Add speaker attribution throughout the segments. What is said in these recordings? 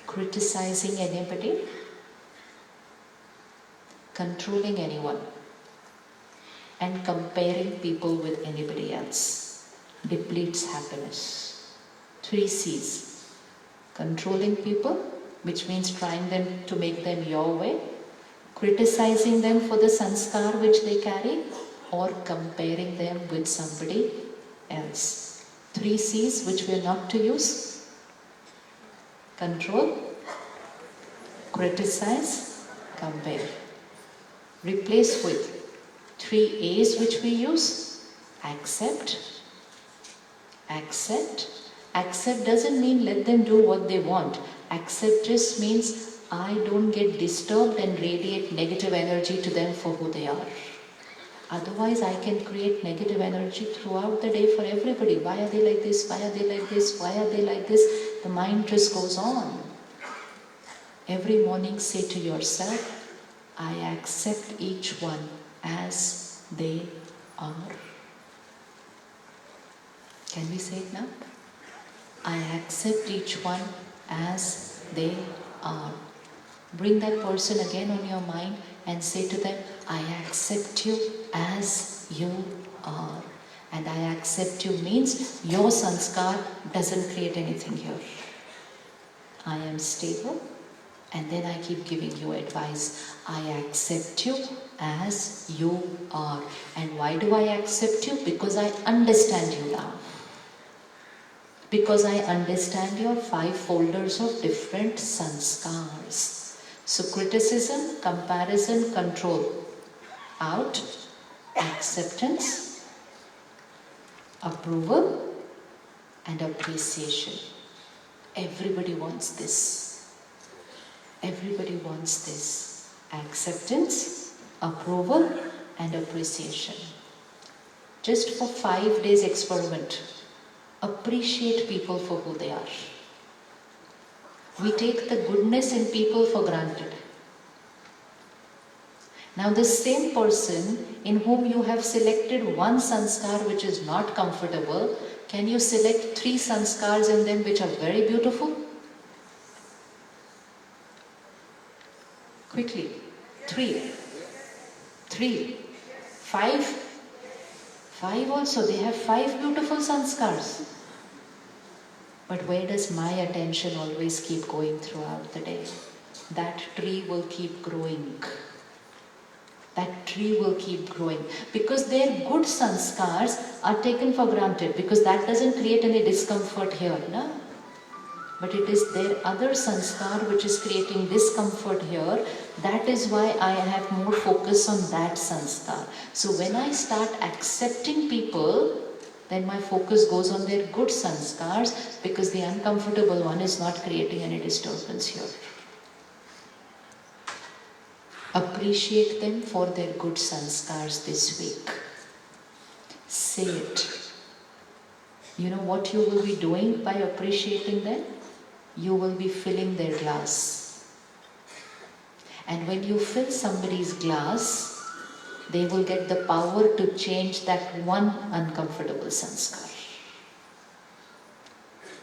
Speaker 1: criticizing anybody, controlling anyone, and comparing people with anybody else depletes happiness. 3 C's. Controlling people, which means trying them to make them your way, criticizing them for the sanskar which they carry, or comparing them with somebody else. 3 C's which we are not to use: control, criticize, compare. Replace with 3 A's which we use: accept. Accept. Accept doesn't mean let them do what they want. Accept just means I don't get disturbed and radiate negative energy to them for who they are. Otherwise, I can create negative energy throughout the day for everybody. Why are they like this? Why are they like this? Why are they like this? The mind just goes on. Every morning say to yourself, I accept each one as they are. Can we say it now? I accept each one as they are. Bring that person again on your mind and say to them, I accept you as you are. And I accept you means your sanskar doesn't create anything here. I am stable, and then I keep giving you advice. I accept you as you are. And why do I accept you? Because I understand you now. Because I understand your 5 folders of different sanskars. So criticism, comparison, control, out, acceptance, approval, and appreciation. Everybody wants this. Everybody wants this. Acceptance, approval, and appreciation. Just for 5 days experiment. Appreciate people for who they are. We take the goodness in people for granted. Now this same person in whom you have selected one sanskar which is not comfortable, can you select 3 sanskars in them which are very beautiful? Quickly. 3. 5. 5 also, they have 5 beautiful sanskars. But where does my attention always keep going throughout the day? That tree will keep growing. That tree will keep growing. Because their good sanskars are taken for granted, because that doesn't create any discomfort here, no? But it is their other sanskar which is creating discomfort here. That is why I have more focus on that sanskar. So when I start accepting people, then my focus goes on their good sanskars, because the uncomfortable one is not creating any disturbance here. Appreciate them for their good sanskars this week. Say it. You know what you will be doing by appreciating them? You will be filling their glass. And when you fill somebody's glass, they will get the power to change that one uncomfortable sanskar.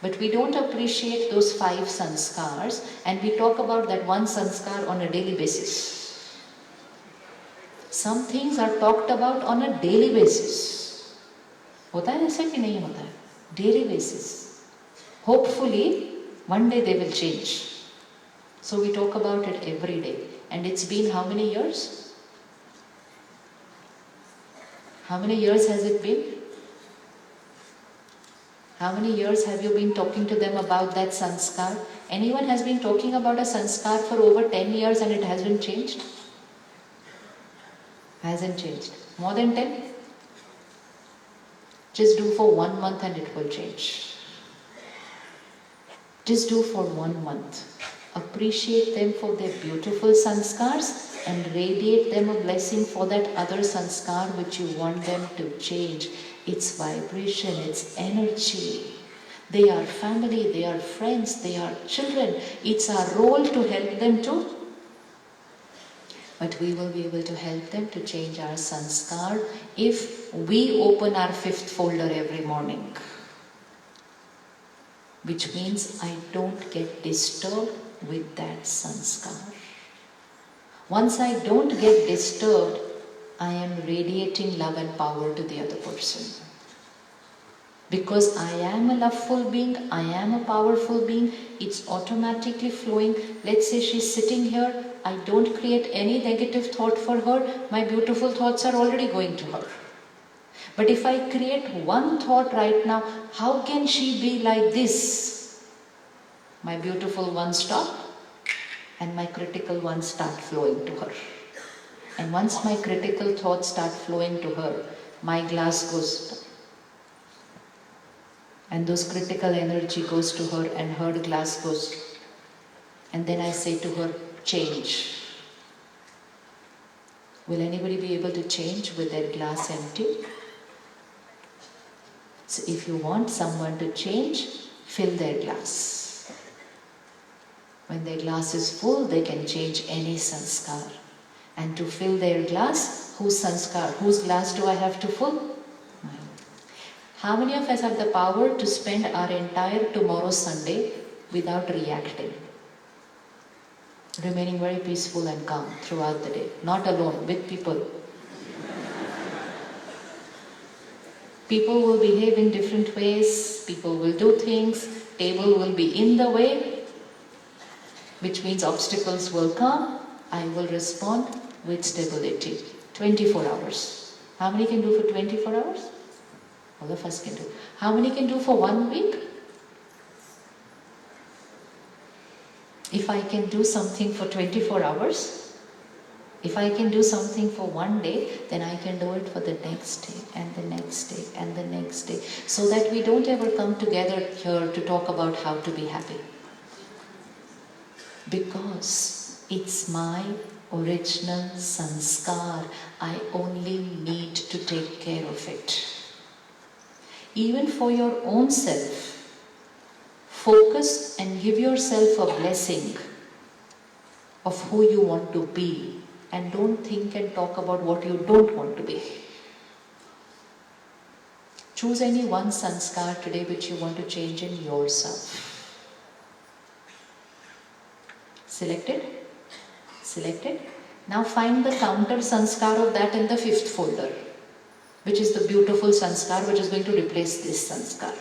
Speaker 1: But we don't appreciate those 5 sanskars, and we talk about that one sanskar on a daily basis. Some things are talked about on a daily basis. होता है ऐसा कि नहीं होता है? Daily basis. Hopefully, one day they will change. So we talk about it every day. And it's been how many years? How many years has it been? How many years have you been talking to them about that sanskar? Anyone has been talking about a sanskar for over 10 years and it hasn't changed? Hasn't changed. More than 10? Just do for 1 month and it will change. Just do for 1 month. Appreciate them for their beautiful sanskars and radiate them a blessing for that other sanskar which you want them to change. It's vibration, it's energy. They are family, they are friends, they are children. It's our role to help them too. But we will be able to help them to change our sanskar if we open our 5th folder every morning. Which means I don't get disturbed with that sanskar. Once I don't get disturbed, I am radiating love and power to the other person. Because I am a loveful being, I am a powerful being, it's automatically flowing. Let's say she's sitting here, I don't create any negative thought for her, my beautiful thoughts are already going to her. But if I create one thought right now, how can she be like this? My beautiful ones stop and my critical ones start flowing to her. And once my critical thoughts start flowing to her, my glass goes, and those critical energy goes to her and her glass goes. And then I say to her, change. Will anybody be able to change with their glass empty? So if you want someone to change, fill their glass. When their glass is full, they can change any sanskar. And to fill their glass, whose sanskar, whose glass do I have to fill? Mine. How many of us have the power to spend our entire tomorrow Sunday without reacting? Remaining very peaceful and calm throughout the day. Not alone, with people. People will behave in different ways, people will do things, table will be in the way, which means obstacles will come. I will respond with stability. 24 hours. How many can do for 24 hours? All of us can do. How many can do for 1 week? If I can do something for 24 hours, if I can do something for 1 day, then I can do it for the next day and the next day and the next day. So that we don't ever come together here to talk about how to be happy. Because it's my original sanskar. I only need to take care of it. Even for your own self, focus and give yourself a blessing of who you want to be. And don't think and talk about what you don't want to be. Choose any one sanskar today which you want to change in yourself. Selected? Selected? Now find the counter sanskar of that in the 5th folder, which is the beautiful sanskar which is going to replace this sanskar.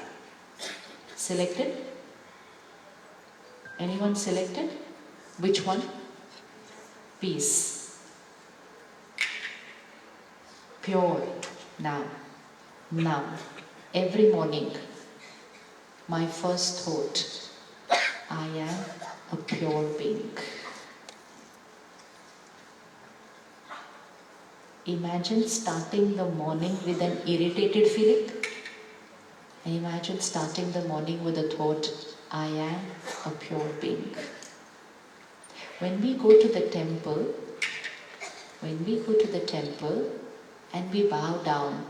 Speaker 1: Selected? Anyone selected? Which one? Peace. Pure. Now, every morning, my first thought, I am a pure being. Imagine starting the morning with an irritated feeling. Imagine starting the morning with a thought, I am a pure being. When we go to the temple, and we bow down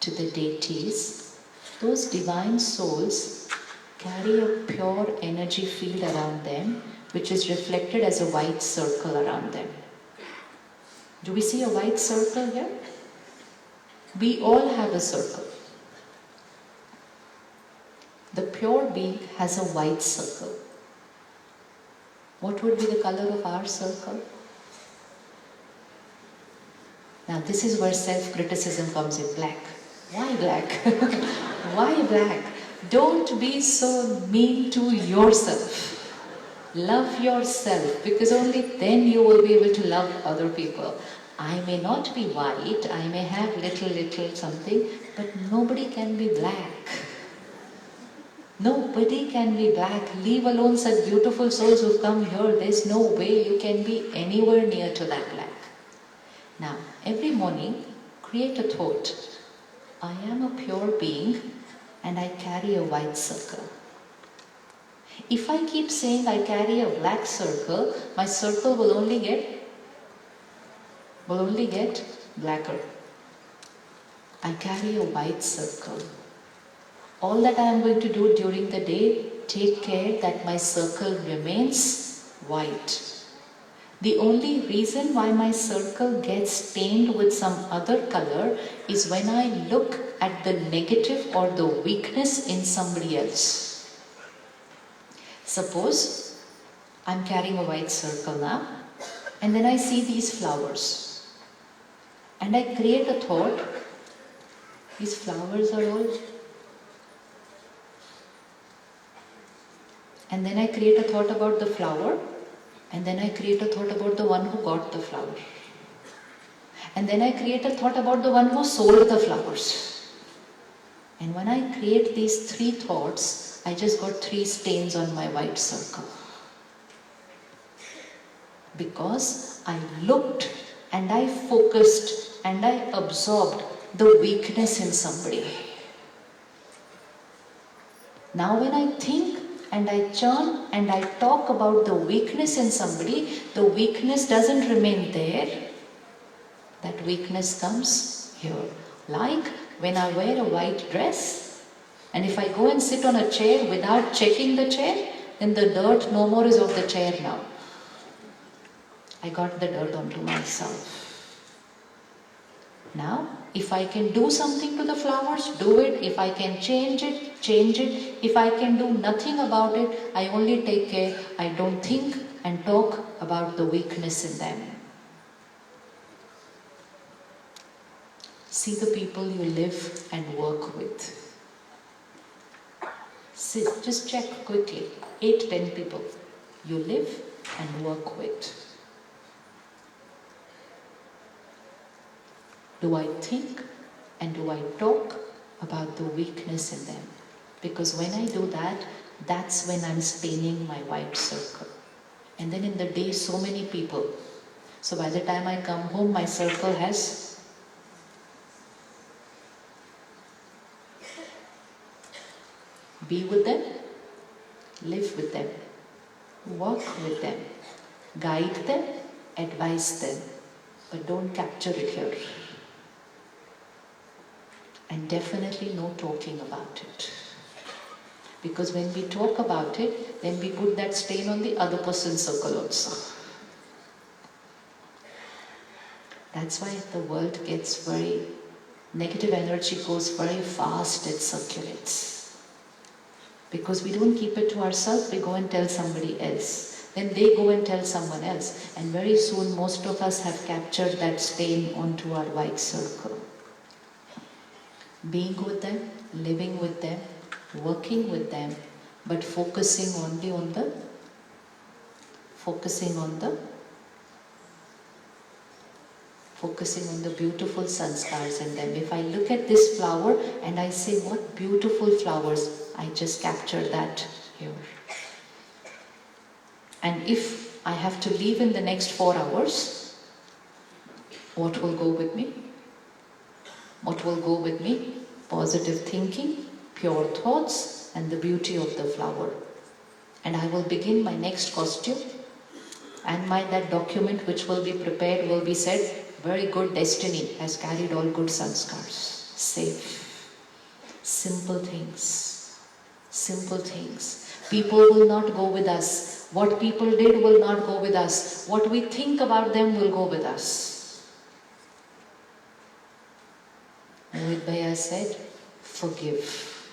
Speaker 1: to the deities, those divine souls carry a pure energy field around them, which is reflected as a white circle around them. Do we see a white circle here? We all have a circle. The pure being has a white circle. What would be the color of our circle? Now this is where self-criticism comes in. Black. Why black? Why black? Don't be so mean to yourself. Love yourself, because only then you will be able to love other people. I may not be white, I may have little something, but nobody can be black. Nobody can be black. Leave alone such beautiful souls who've come here. There's no way you can be anywhere near to that black. Now, every morning, create a thought. I am a pure being and I carry a white circle. If I keep saying I carry a black circle, my circle will only get blacker. I carry a white circle. All that I am going to do during the day, take care that my circle remains white. The only reason why my circle gets stained with some other color is when I look at the negative or the weakness in somebody else. Suppose I'm carrying a white circle now, and then I see these flowers, and I create a thought, these flowers are all, and then I create a thought about the flower, and then I create a thought about the one who got the flower. And then I create a thought about the one who sold the flowers. And when I create these three thoughts, I just got 3 stains on my white circle. Because I looked and I focused and I absorbed the weakness in somebody. Now when I think and I churn and I talk about the weakness in somebody, the weakness doesn't remain there. That weakness comes here. Like when I wear a white dress, and if I go and sit on a chair without checking the chair, then the dirt no more is of the chair now. I got the dirt onto myself. Now, if I can do something to the flowers, do it. If I can change it, change it. If I can do nothing about it, I only take care. I don't think and talk about the weakness in them. See the people you live and work with. Just check quickly. 8-10 people you live and work with. Do I think and do I talk about the weakness in them? Because when I do that, that's when I'm staining my white circle. And then in the day, so many people. So by the time I come home, my circle has be with them, live with them, work with them, guide them, advise them, but don't capture it here. And definitely no talking about it. Because when we talk about it, then we put that stain on the other person's circle also. That's why the world gets very, negative energy goes very fast, it circulates. Because we don't keep it to ourselves, we go and tell somebody else. Then they go and tell someone else. And very soon most of us have captured that stain onto our white circle. Being with them, living with them, working with them, but focusing only on the beautiful sanskars in them. If I look at this flower and I say, what beautiful flowers, I just capture that here. And if I have to leave in the next 4 hours, what will go with me? What will go with me? Positive thinking, pure thoughts, and the beauty of the flower. And I will begin my next costume, and that document which will be prepared will be said, very good destiny has carried all good sanskars. Safe. Simple things. Simple things. People will not go with us. What people did will not go with us. What we think about them will go with us. Mohit Bhaiya said, forgive.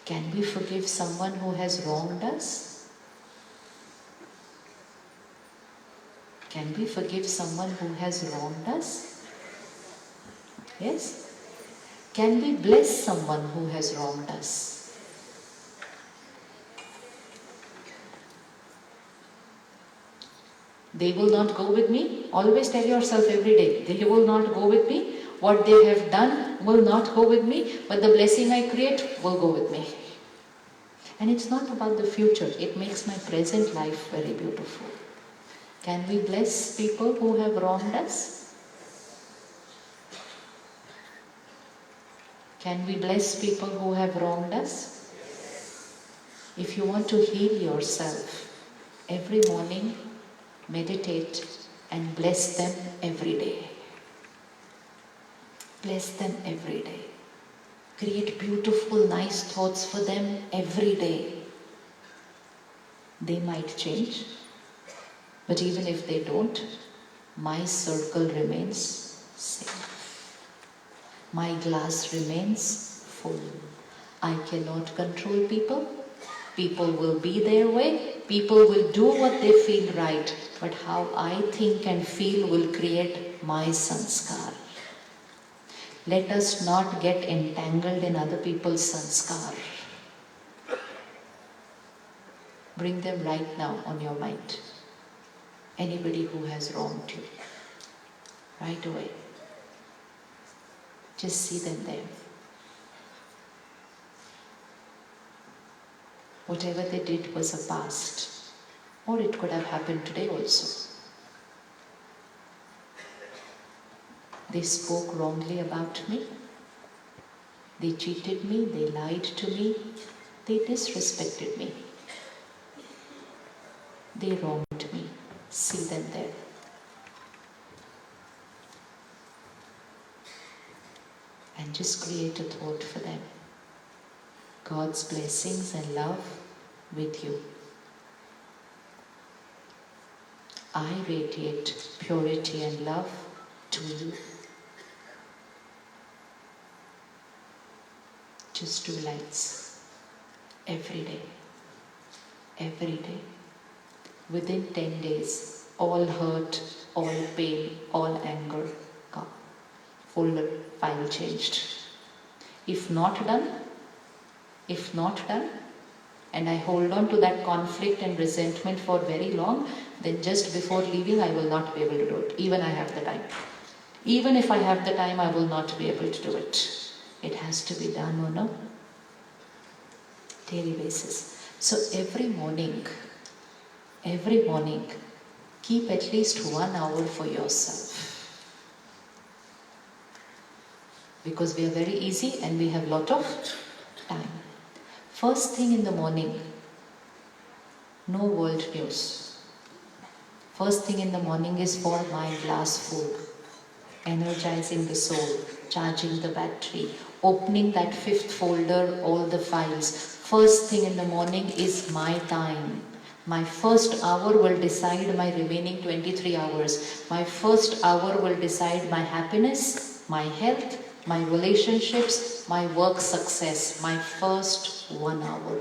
Speaker 1: Can we forgive someone who has wronged us? Can we forgive someone who has wronged us? Yes? Can we bless someone who has wronged us? They will not go with me. Always tell yourself every day, they will not go with me. What they have done will not go with me, but the blessing I create will go with me. And it's not about the future. It makes my present life very beautiful. Can we bless people who have wronged us? Can we bless people who have wronged us? If you want to heal yourself, every morning meditate and bless them every day. Bless them every day. Create beautiful, nice thoughts for them every day. They might change, but even if they don't, my circle remains safe. My glass remains full. I cannot control people, People will be their way, people will do what they feel right, but how I think and feel will create my sanskar. Let us not get entangled in other people's sanskar. Bring them right now on your mind. Anybody who has wronged you, right away. Just see them there. Whatever they did was a past, or it could have happened today also. They spoke wrongly about me. They cheated me, they lied to me, they disrespected me. They wronged me. See them there. And just create a thought for them. God's blessings and love with you. I radiate purity and love to you. Just 2 lights every day. Every day. Within 10 days, all hurt, all pain, all anger gone. Folder, file changed. If not done, and I hold on to that conflict and resentment for very long, then just before leaving, I will not be able to do it. Even I have the time. Even if I have the time, I will not be able to do it. It has to be done on a daily basis. So every morning, keep at least 1 hour for yourself. Because we are very easy and we have lot of time. First thing in the morning, no world news. First thing in the morning is for my glass full. Energizing the soul, charging the battery, opening that 5th folder, all the files. First thing in the morning is my time. My first hour will decide my remaining 23 hours. My first hour will decide my happiness, my health, my relationships, my work success. My first 1 hour.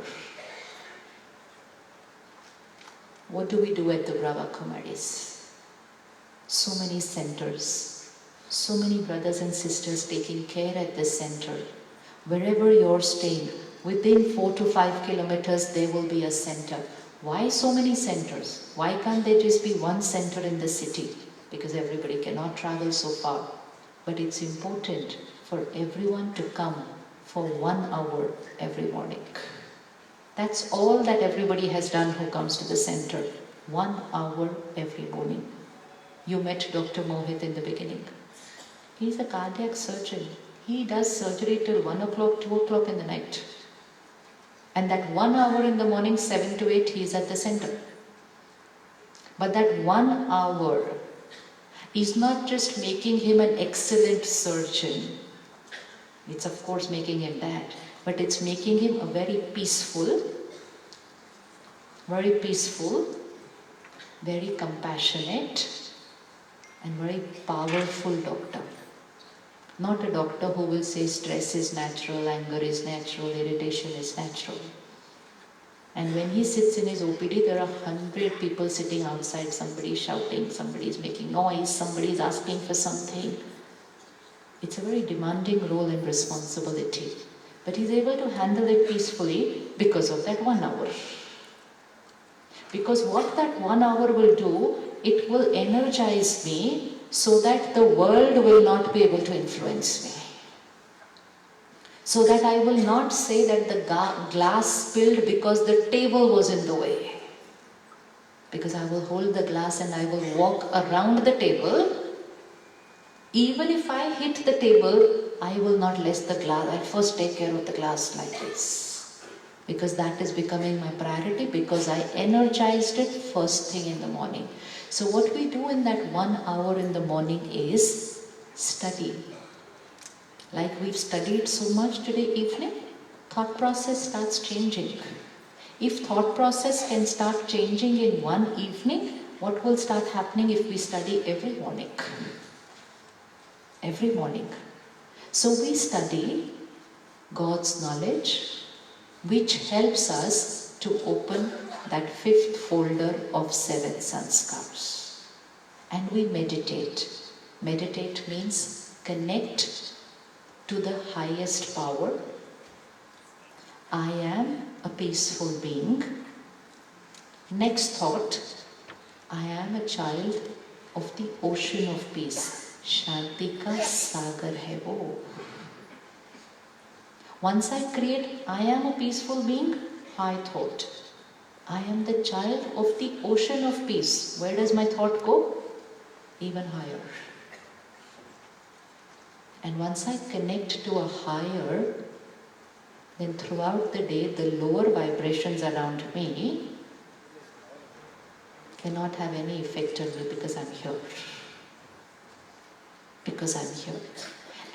Speaker 1: What do we do at the Brahma Kumaris? So many centers. So many brothers and sisters taking care at this center. Wherever you're staying, within 4 to 5 kilometers, there will be a center. Why so many centers? Why can't there just be one center in the city? Because everybody cannot travel so far. But it's important for everyone to come for 1 hour every morning. That's all that everybody has done who comes to the center. 1 hour every morning. You met Dr. Mohit in the beginning. He's a cardiac surgeon. He does surgery till 1 o'clock, 2 o'clock in the night. And that 1 hour in the morning, 7 to 8, he is at the center. But that 1 hour is not just making him an excellent surgeon. It's of course making him that. But it's making him a very peaceful, very compassionate, and very powerful doctor. Not a doctor who will say stress is natural, anger is natural, irritation is natural. And when he sits in his OPD, there are 100 people sitting outside, somebody is shouting, somebody is making noise, somebody is asking for something. It's a very demanding role and responsibility. But he's able to handle it peacefully because of that 1 hour. Because what that 1 hour will do, it will energize me so that the world will not be able to influence me. So that I will not say that the glass spilled because the table was in the way. Because I will hold the glass and I will walk around the table. Even if I hit the table, I will not let the glass, I'll first take care of the glass like this. Because that is becoming my priority, because I energized it first thing in the morning. So what we do in that 1 hour in the morning is study. Like we've studied so much today evening, thought process starts changing. If thought process can start changing in one evening, what will start happening if we study every morning? Every morning. So we study God's knowledge, which helps us to open that fifth folder of 7 sanskars. And we meditate. Meditate means connect to the highest power. I am a peaceful being. Next thought, I am a child of the ocean of peace. Shanti ka sagar hai wo. Once I create, I am a peaceful being, high thought. I am the child of the ocean of peace. Where does my thought go? Even higher. And once I connect to a higher, then throughout the day, the lower vibrations around me cannot have any effect on me because I'm here. Because I'm here.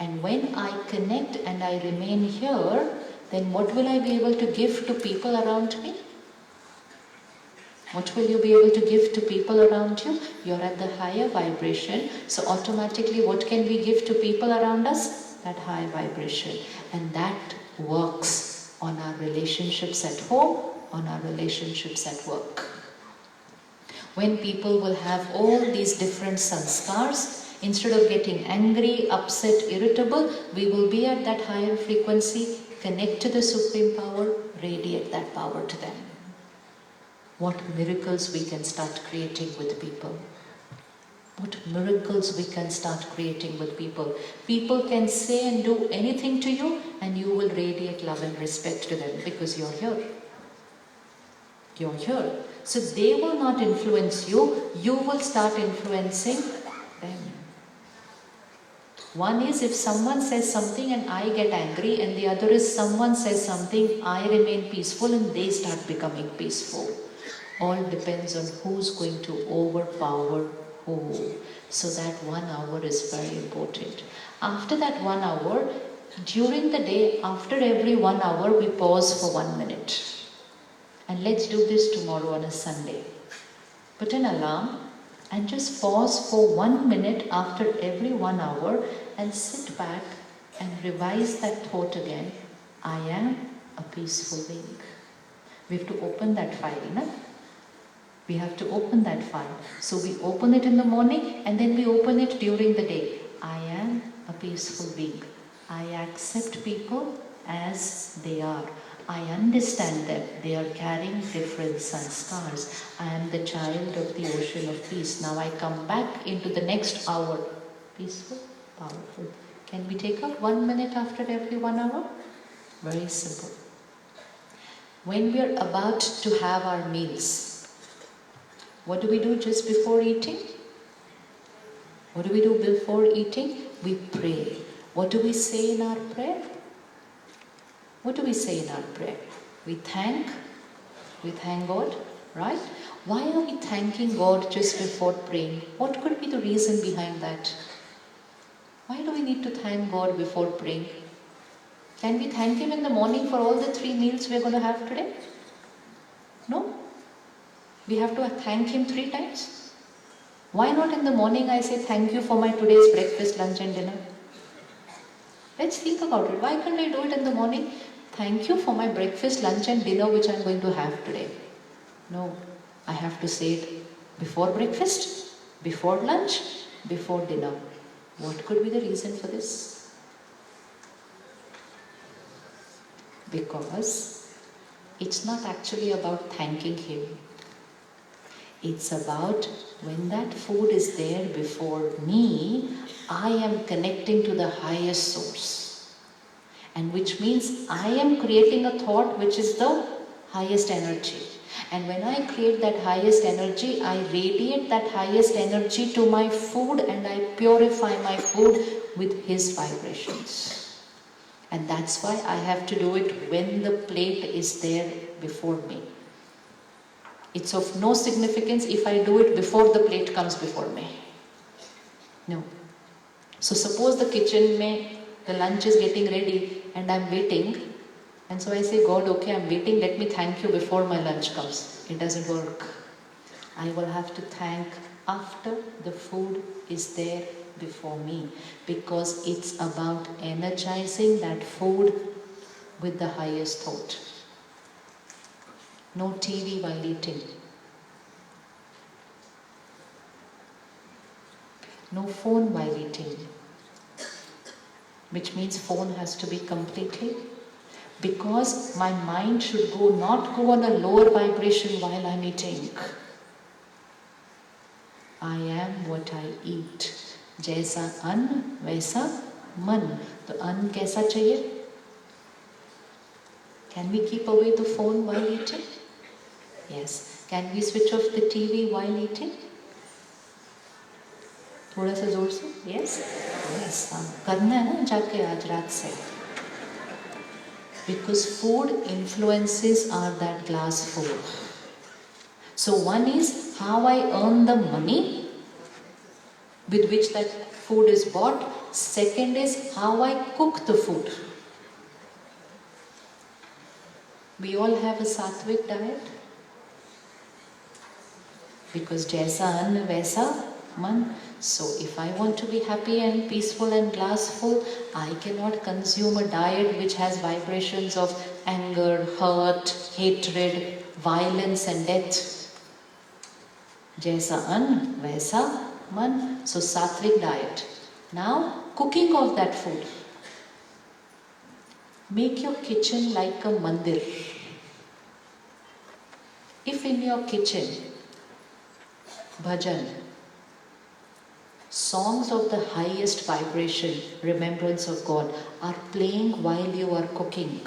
Speaker 1: And when I connect and I remain here, then what will I be able to give to people around me? What will you be able to give to people around you? You're at the higher vibration, so automatically what can we give to people around us? That high vibration. And that works on our relationships at home, on our relationships at work. When people will have all these different sanskars, instead of getting angry, upset, irritable, we will be at that higher frequency, connect to the Supreme Power, radiate that power to them. What miracles we can start creating with people. What miracles we can start creating with people. People can say and do anything to you and you will radiate love and respect to them because you're here. You're here. So they will not influence you, you will start influencing them. One is if someone says something and I get angry, and the other is someone says something, I remain peaceful and they start becoming peaceful. All depends on who's going to overpower who. So that 1 hour is very important. After that 1 hour, during the day, after every 1 hour, we pause for 1 minute. And let's do this tomorrow on a Sunday. Put an alarm and just pause for 1 minute after every 1 hour and sit back and revise that thought again. I am a peaceful being. We have to open that file, no? We have to open that file. So we open it in the morning and then we open it during the day. I am a peaceful being. I accept people as they are. I understand them. They are carrying different sanskars. I am the child of the ocean of peace. Now I come back into the next hour. Peaceful, powerful. Can we take out 1 minute after every 1 hour? Very simple. When we are about to have our meals, what do we do just before eating? What do we do before eating? We pray. What do we say in our prayer? What do we say in our prayer? We thank God, right? Why are we thanking God just before praying? What could be the reason behind that? Why do we need to thank God before praying? Can we thank Him in the morning for all the 3 meals we're going to have today? No? We have to thank Him 3 times? Why not in the morning I say thank you for my today's breakfast, lunch and dinner? Let's think about it. Why can't I do it in the morning? Thank you for my breakfast, lunch and dinner which I'm going to have today. No, I have to say it before breakfast, before lunch, before dinner. What could be the reason for this? Because it's not actually about thanking Him. It's about when that food is there before me, I am connecting to the highest source. And which means I am creating a thought which is the highest energy. And when I create that highest energy, I radiate that highest energy to my food and I purify my food with His vibrations. And that's why I have to do it when the plate is there before me. It's of no significance if I do it before the plate comes before me. No. So suppose the kitchen the lunch is getting ready and I'm waiting. And so I say, God, okay, I'm waiting. Let me thank you before my lunch comes. It doesn't work. I will have to thank after the food is there before me. Because it's about energizing that food with the highest thought. No TV while eating. No phone while eating. Which means phone has to be completely, because my mind should not go on a lower vibration while I'm eating. I am what I eat. जैसा अन्न वैसा मन. तो अन्न कैसा चाहिए? Can we keep away the phone while eating? Yes. Can we switch off the TV while eating? थोड़ा सा जोर से. Yes? Yes. हाँ. करना है ना जाके आज रात से. Because food influences are that glass full. So one is how I earn the money with which that food is bought. Second is how I cook the food. We all have a sattvic diet. Because jaisa anna vaisa man. So if I want to be happy and peaceful and glassful, I cannot consume a diet which has vibrations of anger, hurt, hatred, violence and death. Jaisa anna vaisa man. So sattvic diet. Now cooking of that food. Make your kitchen like a mandir. If in your kitchen, bhajan, songs of the highest vibration, remembrance of God, are playing while you are cooking,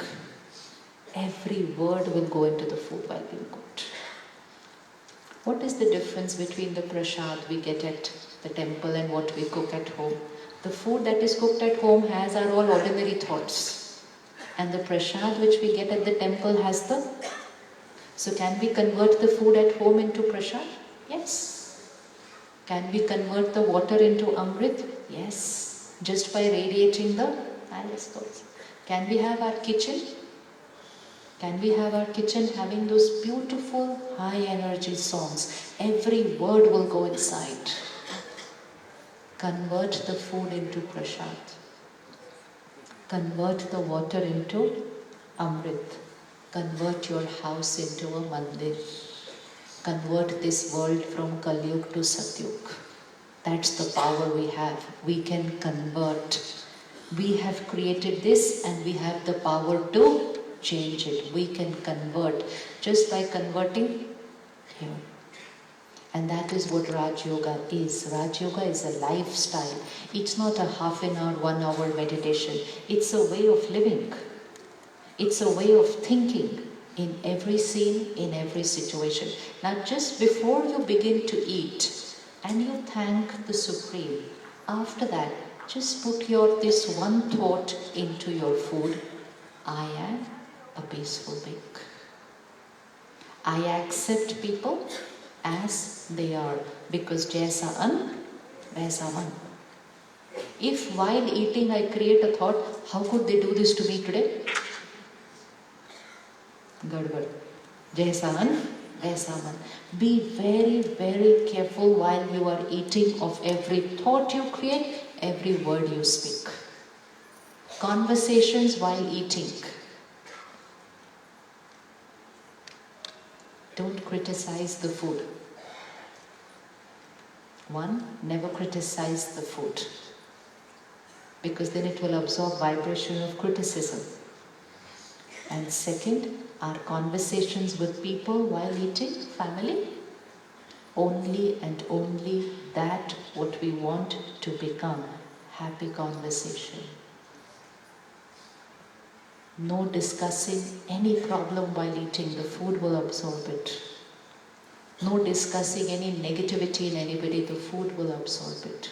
Speaker 1: every word will go into the food while being cooked. What is the difference between the prasad we get at the temple and what we cook at home? The food that is cooked at home has our all ordinary thoughts, and the prasad which we get at the temple has the... So can we convert the food at home into prasad? Yes. Can we convert the water into amrit? Yes. Just by radiating the palace thoughts. Can we have our kitchen? Can we have our kitchen having those beautiful high energy songs? Every word will go inside. Convert the food into prasad. Convert the water into amrit. Convert your house into a mandir. Convert this world from Kalyug to Satyug. That's the power we have. We can convert. We have created this and we have the power to change it. We can convert just by converting here. And that is what Raj Yoga is. Raj Yoga is a lifestyle. It's not a half an hour, 1 hour meditation. It's a way of living. It's a way of thinking in every scene, in every situation. Now just before you begin to eat and you thank the Supreme, after that, just put this one thought into your food. I am a peaceful being. I accept people as they are, because jaisa an, vaisa man. If while eating I create a thought, how could they do this to me today? Gadbad. Jaisa an, vaisa man. Be very, very careful while you are eating of every thought you create, every word you speak. Conversations while eating. Don't criticize the food. One, never criticize the food, because then it will absorb vibration of criticism. And second, our conversations with people while eating, family, only and only that what we want to become, happy conversation. No discussing any problem while eating, the food will absorb it. No discussing any negativity in anybody, the food will absorb it.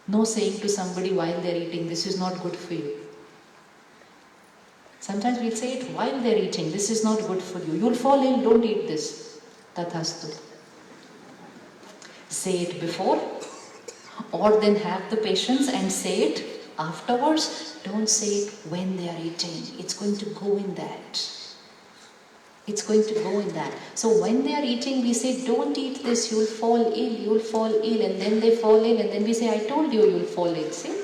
Speaker 1: No saying to somebody while they're eating, this is not good for you. Sometimes we'll say it while they're eating, this is not good for you. You'll fall ill, don't eat this. Tathastu. Say it before, or then have the patience and say it afterwards. Don't say it when they are eating. It's going to go in that. It's going to go in that. So when they are eating, we say, don't eat this, you'll fall ill, you'll fall ill. And then they fall ill, and then we say, I told you, you'll fall ill. See?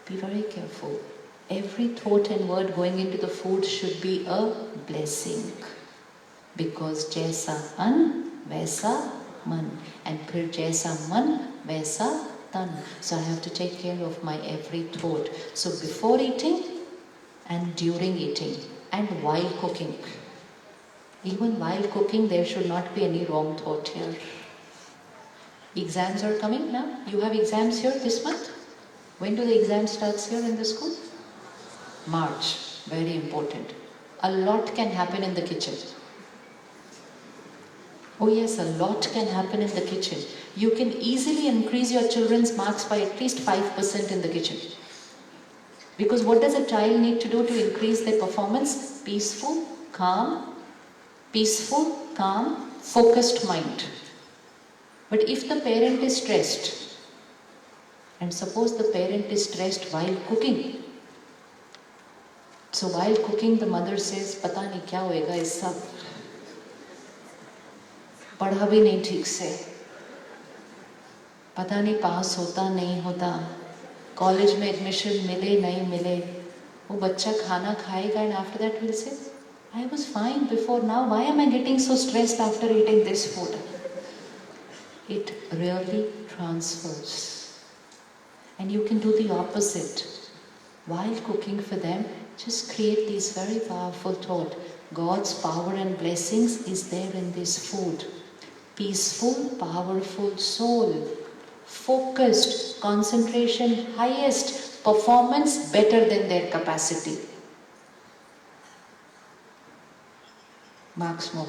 Speaker 1: Be very careful. Every thought and word going into the food should be a blessing. Because jaisa an, vaisa man. And phir jaisa man, vaisa tan. So I have to take care of my every thought. So before eating and during eating and while cooking. Even while cooking, there should not be any wrong thought here. Exams are coming now. You have exams here this month? When do the exams start here in the school? March. Very important. A lot can happen in the kitchen. Oh yes, a lot can happen in the kitchen. You can easily increase your children's marks by at least 5% in the kitchen. Because what does a child need to do to increase their performance? Peaceful, calm, focused mind. But if the parent is stressed, and suppose the parent is stressed while cooking, so while cooking the mother says, "Pata nahi kya hoega is sab, पढ़ा भी नहीं ठीक से, पता नहीं पास होता नहीं होता, कॉलेज में एडमिशन मिले नहीं मिले." वो बच्चा खाना खाएगा and after that will say, "I was fine before, now why am I getting so stressed after eating this food?" It really transfers. And you can do the opposite. While cooking for them, just create these very powerful thoughts. God's power and blessings is there in this food. Peaceful, powerful soul. Focused, concentration highest, performance better than their capacity. Marks more.